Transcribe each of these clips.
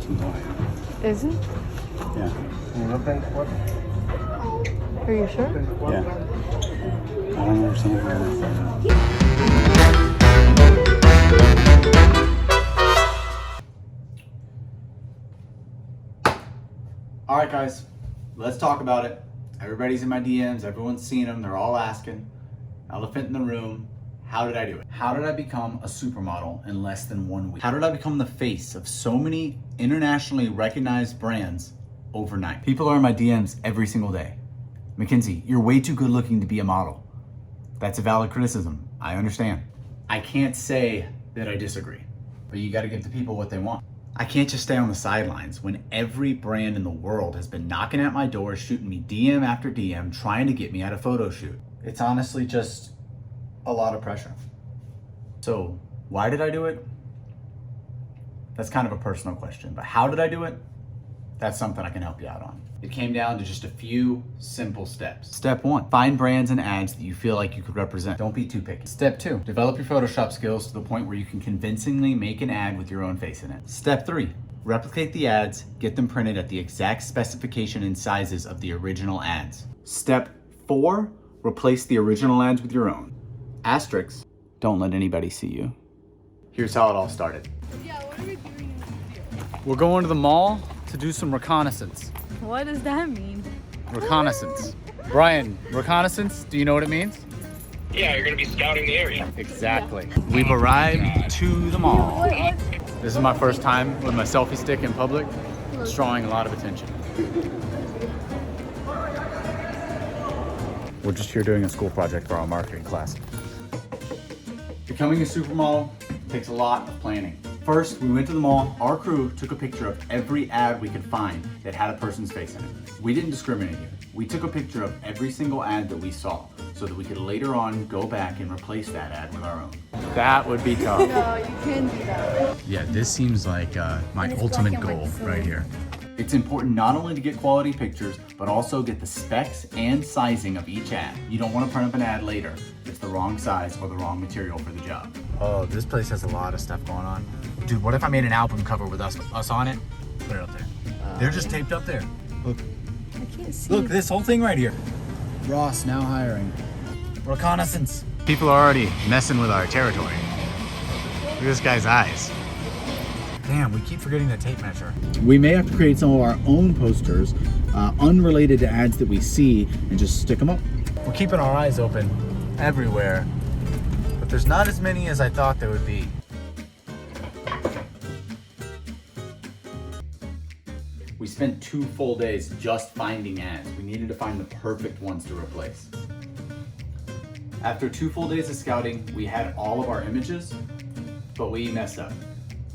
Is it? Yeah. Are you sure? Yeah. I don't understand why that's All right, guys, let's talk about it. Everybody's in my DMs. Everyone's seen them. They're all asking. Elephant in the room. How did I do it? How did I become a supermodel in less than 1 week? How did I become the face of so many internationally recognized brands overnight? People are in my DMs every single day. Mackenzie, you're way too good looking to be a model. That's a valid criticism. I understand. I can't say that I disagree, but you gotta give the people what they want. I can't just stay on the sidelines when every brand in the world has been knocking at my door, shooting me DM after DM, trying to get me at a photo shoot. It's honestly just a lot of pressure. So why did I do it? That's kind of a personal question, but how did I do it? That's something I can help you out on. It came down to just a few simple steps. Step 1, find brands and ads that you feel like you could represent. Don't be too picky. Step 2, develop your Photoshop skills to the point where you can convincingly make an ad with your own face in it. Step 3, replicate the ads, get them printed at the exact specification and sizes of the original ads. Step 4, replace the original ads with your own. Asterisks, don't let anybody see you. Here's how it all started. Yeah, what are we doing in this video? We're going to the mall to do some reconnaissance. What does that mean? Reconnaissance. Brian, reconnaissance, do you know what it means? Yeah, you're gonna be scouting the area. Exactly. We've arrived to the mall. This is my first time with my selfie stick in public. It's drawing a lot of attention. We're just here doing a school project for our marketing class. Becoming a supermodel takes a lot of planning. First, we went to the mall. Our crew took a picture of every ad we could find that had a person's face in it. We didn't discriminate here. We took a picture of every single ad that we saw so that we could later on go back and replace that ad with our own. That would be tough. No, you can't do that. Yeah, this seems like my ultimate goal right here. It's important not only to get quality pictures, but also get the specs and sizing of each ad. You don't want to print up an ad later if it's the wrong size or the wrong material for the job. Oh, this place has a lot of stuff going on. Dude, what if I made an album cover with us on it? Put it up there. They're just taped up there. Look. I can't see. Look, this whole thing right here. Ross now hiring. Reconnaissance. People are already messing with our territory. Look at this guy's eyes. Damn, we keep forgetting the tape measure. We may have to create some of our own posters, unrelated to ads that we see, and just stick them up. We're keeping our eyes open everywhere, but there's not as many as I thought there would be. We spent 2 full days just finding ads. We needed to find the perfect ones to replace. After 2 full days of scouting, we had all of our images, but we messed up.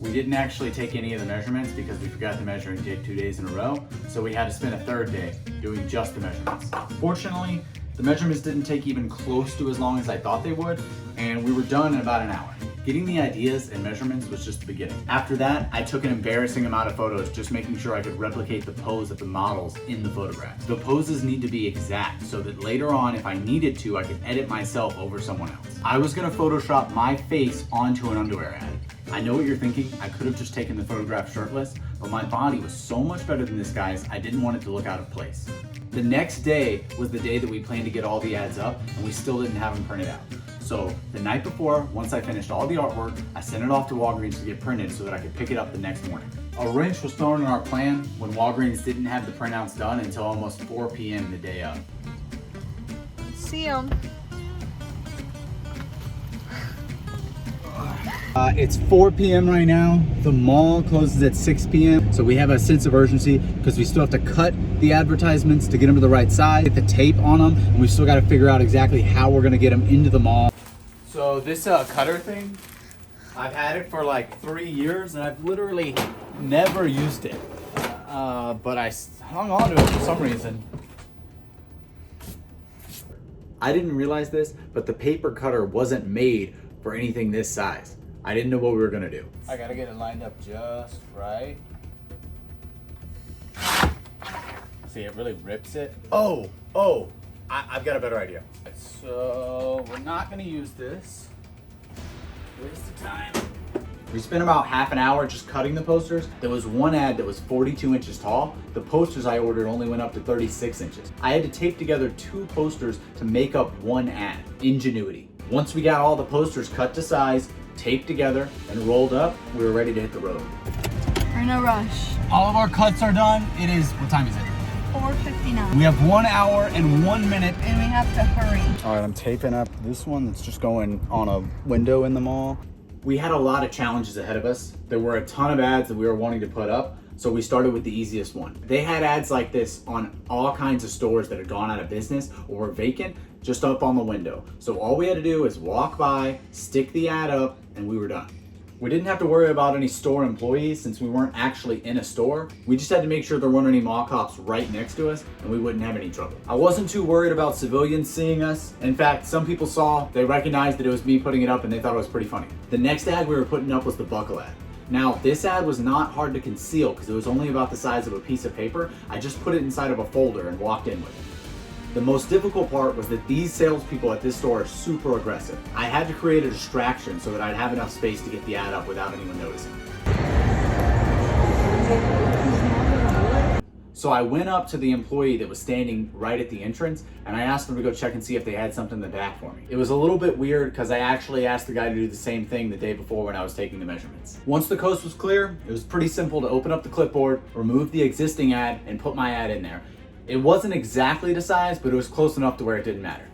We didn't actually take any of the measurements because we forgot to measure and take 2 days in a row, so we had to spend a 3rd day doing just the measurements. Fortunately, the measurements didn't take even close to as long as I thought they would, and we were done in about an hour. Getting the ideas and measurements was just the beginning. After that, I took an embarrassing amount of photos, just making sure I could replicate the pose of the models in the photographs. The poses need to be exact so that later on, if I needed to, I could edit myself over someone else. I was gonna Photoshop my face onto an underwear ad. I know what you're thinking, I could have just taken the photograph shirtless, but my body was so much better than this guy's, I didn't want it to look out of place. The next day was the day that we planned to get all the ads up, and we still didn't have them printed out. So the night before, once I finished all the artwork, I sent it off to Walgreens to get printed so that I could pick it up the next morning. A wrench was thrown in our plan when Walgreens didn't have the printouts done until almost 4 p.m. the day of. See him. It's 4 p.m. right now. The mall closes at 6 p.m. So we have a sense of urgency because we still have to cut the advertisements to get them to the right size, get the tape on them, and we still got to figure out exactly how we're going to get them into the mall. So this cutter thing, I've had it for like 3 years and I've literally never used it. But I hung on to it for some reason. I didn't realize this, but the paper cutter wasn't made for anything this size. I didn't know what we were gonna do. I gotta get it lined up just right. See, it really rips it. I've got a better idea. So we're not gonna use this. Waste of time. We spent about half an hour just cutting the posters. There was one ad that was 42 inches tall. The posters I ordered only went up to 36 inches. I had to tape together 2 posters to make up one ad. Ingenuity. Once we got all the posters cut to size, taped together, and rolled up, we were ready to hit the road. We're in a rush. All of our cuts are done. It is, what time is it? 4:59. We have 1 hour and 1 minute. And we have to hurry. All right, I'm taping up this one that's just going on a window in the mall. We had a lot of challenges ahead of us. There were a ton of ads that we were wanting to put up, so we started with the easiest one. They had ads like this on all kinds of stores that had gone out of business or were vacant, just up on the window. So all we had to do is walk by, stick the ad up, and we were done. We didn't have to worry about any store employees since we weren't actually in a store. We just had to make sure there weren't any mall cops right next to us and we wouldn't have any trouble. I wasn't too worried about civilians seeing us. In fact, some people saw, they recognized that it was me putting it up and they thought it was pretty funny. The next ad we were putting up was the buckle ad. Now, this ad was not hard to conceal because it was only about the size of a piece of paper. I just put it inside of a folder and walked in with it. The most difficult part was that these salespeople at this store are super aggressive. I had to create a distraction so that I'd have enough space to get the ad up without anyone noticing. So I went up to the employee that was standing right at the entrance and I asked them to go check and see if they had something in the back for me. It was a little bit weird because I actually asked the guy to do the same thing the day before when I was taking the measurements. Once the coast was clear, it was pretty simple to open up the clipboard, remove the existing ad, and put my ad in there. It wasn't exactly the size, but it was close enough to where it didn't matter.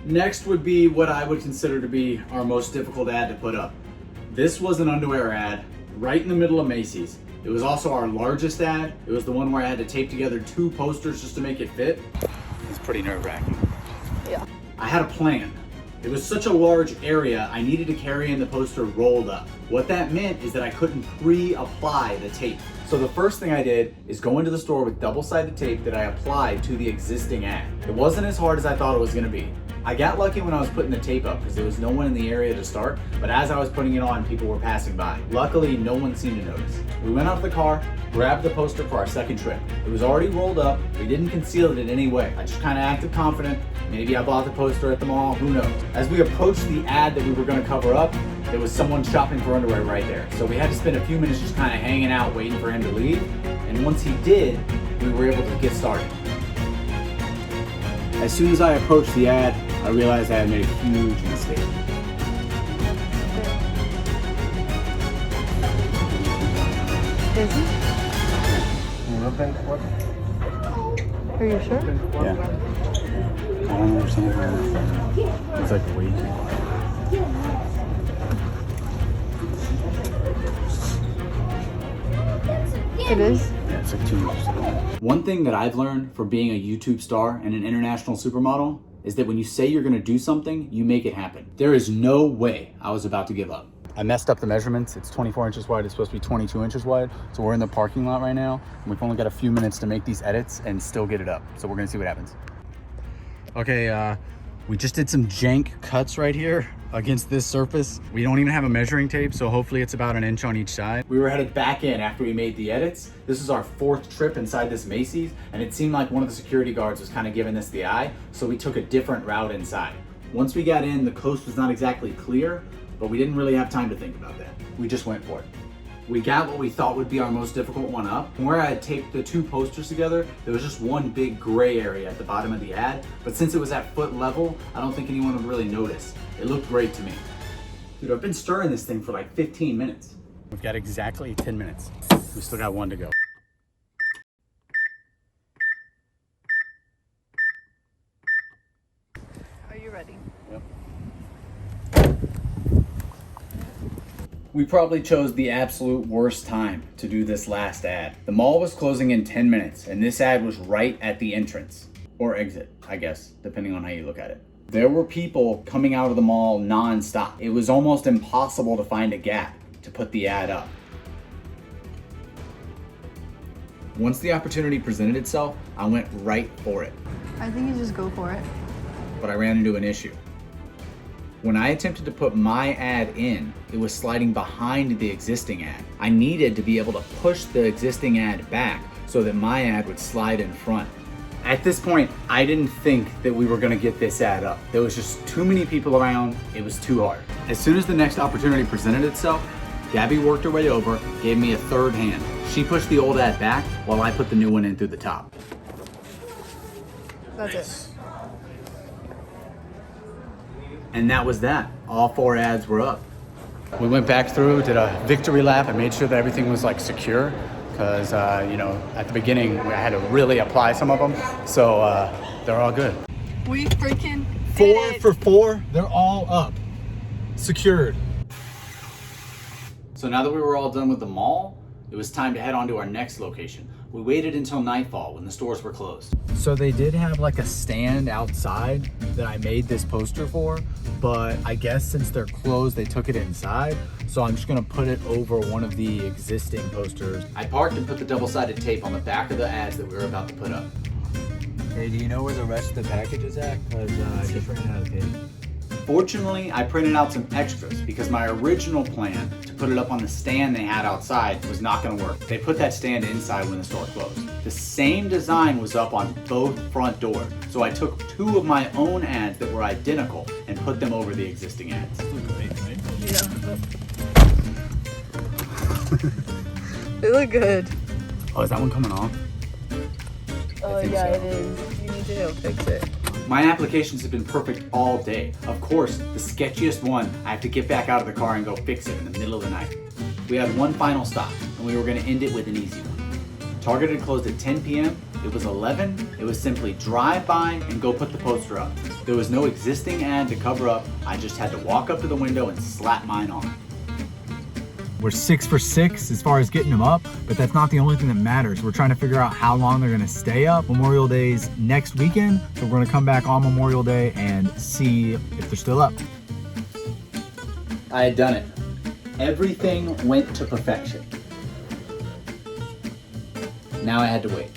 Next would be what I would consider to be our most difficult ad to put up. This was an underwear ad right in the middle of Macy's. It was also our largest ad. It was the one where I had to tape together 2 posters just to make it fit. It's pretty nerve-wracking. Yeah. I had a plan. It was such a large area, I needed to carry in the poster rolled up. What that meant is that I couldn't pre-apply the tape. So the first thing I did is go into the store with double-sided tape that I applied to the existing ad. It wasn't as hard as I thought it was gonna be. I got lucky when I was putting the tape up because there was no one in the area to start, but as I was putting it on, people were passing by. Luckily, no one seemed to notice. We went out of the car, grabbed the poster for our second trip. It was already rolled up. We didn't conceal it in any way. I just kind of acted confident. Maybe I bought the poster at the mall, who knows? As we approached the ad that we were gonna cover up, there was someone shopping for underwear right there. So we had to spend a few minutes just kind of hanging out, waiting for him to leave. And once he did, we were able to get started. As soon as I approached the ad, I realized I had made a huge mistake. Is he? Are you sure? Yeah. I don't understand how it's like way too hard. It is? Yeah, it's like 2 years ago. One thing that I've learned from being a YouTube star and an international supermodel is that when you say you're gonna do something, you make it happen. There is no way I was about to give up. I messed up the measurements. It's 24 inches wide. It's supposed to be 22 inches wide. So we're in the parking lot right now. And we've only got a few minutes to make these edits and still get it up. So we're gonna see what happens. Okay, we just did some jank cuts right here against this surface. We don't even have a measuring tape, so hopefully it's about 1 inch on each side. We were headed back in after we made the edits. This is our 4th trip inside this Macy's, and it seemed like one of the security guards was kind of giving us the eye, so we took a different route inside. Once we got in, the coast was not exactly clear, but we didn't really have time to think about that. We just went for it. We got what we thought would be our most difficult one up. And where I had taped the 2 posters together, there was just one big gray area at the bottom of the ad. But since it was at foot level, I don't think anyone would really notice. It looked great to me. Dude, I've been stirring this thing for like 15 minutes. We've got exactly 10 minutes. We still got 1 to go. Are you ready? Yep. We probably chose the absolute worst time to do this last ad. The mall was closing in 10 minutes and this ad was right at the entrance or exit, I guess, depending on how you look at it. There were people coming out of the mall non-stop. It was almost impossible to find a gap to put the ad up. Once the opportunity presented itself, I went right for it. I think you just go for it. But I ran into an issue. When I attempted to put my ad in, it was sliding behind the existing ad. I needed to be able to push the existing ad back so that my ad would slide in front. At this point, I didn't think that we were gonna get this ad up. There was just too many people around, it was too hard. As soon as the next opportunity presented itself, Gabby worked her way over, gave me a third hand. She pushed the old ad back while I put the new one in through the top. That's it. And that was that. All 4 ads were up. We went back through, did a victory lap, and made sure that everything was like secure. Because, you know, at the beginning, I had to really apply some of them. So they're all good. We freaking 4 for 4, they're all up. Secured. So now that we were all done with the mall, it was time to head on to our next location. We waited until nightfall when the stores were closed. So they did have like a stand outside that I made this poster for, but I guess since they're closed, they took it inside. So I'm just gonna put it over one of the existing posters. I parked and put the double-sided tape on the back of the ads that we were about to put up. Hey, do you know where the rest of the package is at? Because I just ran out of tape. Fortunately, I printed out some extras because my original plan to put it up on the stand they had outside was not gonna work. They put that stand inside when the store closed. The same design was up on both front doors, so I took 2 of my own ads that were identical and put them over the existing ads. Yeah. They look good. Oh, is that one coming off? Oh yeah, it is. You need to go fix it. My applications have been perfect all day. Of course, the sketchiest one, I have to get back out of the car and go fix it in the middle of the night. We had one final stop, and we were gonna end it with an easy one. Target had closed at 10 p.m. It was 11. It was simply drive by and go put the poster up. There was no existing ad to cover up. I just had to walk up to the window and slap mine on. We're 6 for 6 as far as getting them up, but that's not the only thing that matters. We're trying to figure out how long they're gonna stay up. Memorial Day's next weekend, so we're gonna come back on Memorial Day and see if they're still up. I had done it. Everything went to perfection. Now I had to wait.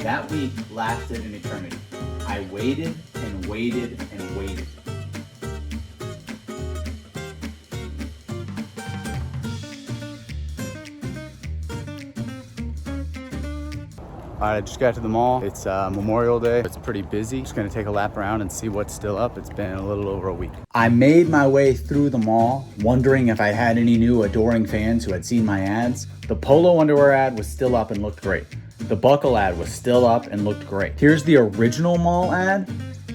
That week lasted an eternity. I waited and waited and waited. All right, I just got to the mall. It's Memorial Day. It's pretty busy. Just gonna take a lap around and see what's still up. It's been a little over a week. I made my way through the mall, wondering if I had any new adoring fans who had seen my ads. The polo underwear ad was still up and looked great. The buckle ad was still up and looked great. Here's the original mall ad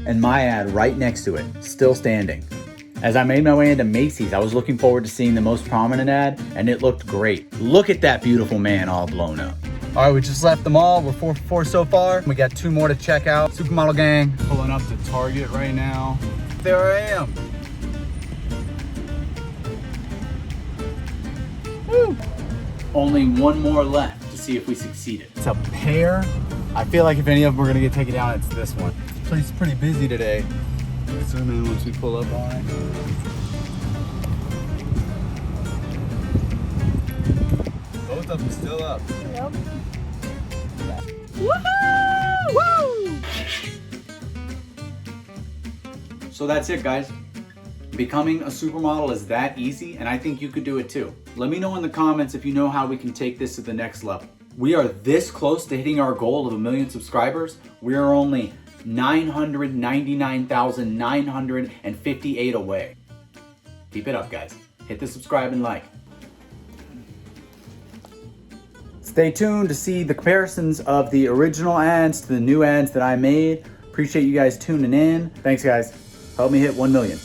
and my ad right next to it, still standing. As I made my way into Macy's, I was looking forward to seeing the most prominent ad, and it looked great. Look at that beautiful man all blown up. All right, we just left the mall. We're 4 for 4 so far. We got 2 more to check out. Supermodel gang. Pulling up to Target right now. There I am. Woo. Only 1 more left to see if we succeeded. It's a pair. I feel like if any of them are gonna get taken down, it's this one. This place is pretty busy today. Zoom in once we pull up on it. Both of them still up. Yep. Woohoo! Woo! So that's it, guys. Becoming a supermodel is that easy, and I think you could do it too. Let me know in the comments if you know how we can take this to the next level. We are this close to hitting our goal of 1 million subscribers. We are only 999,958 away. Keep it up, guys. Hit the subscribe and like. Stay tuned to see the comparisons of the original ads to the new ads that I made. Appreciate you guys tuning in. Thanks, guys. Help me hit 1 million.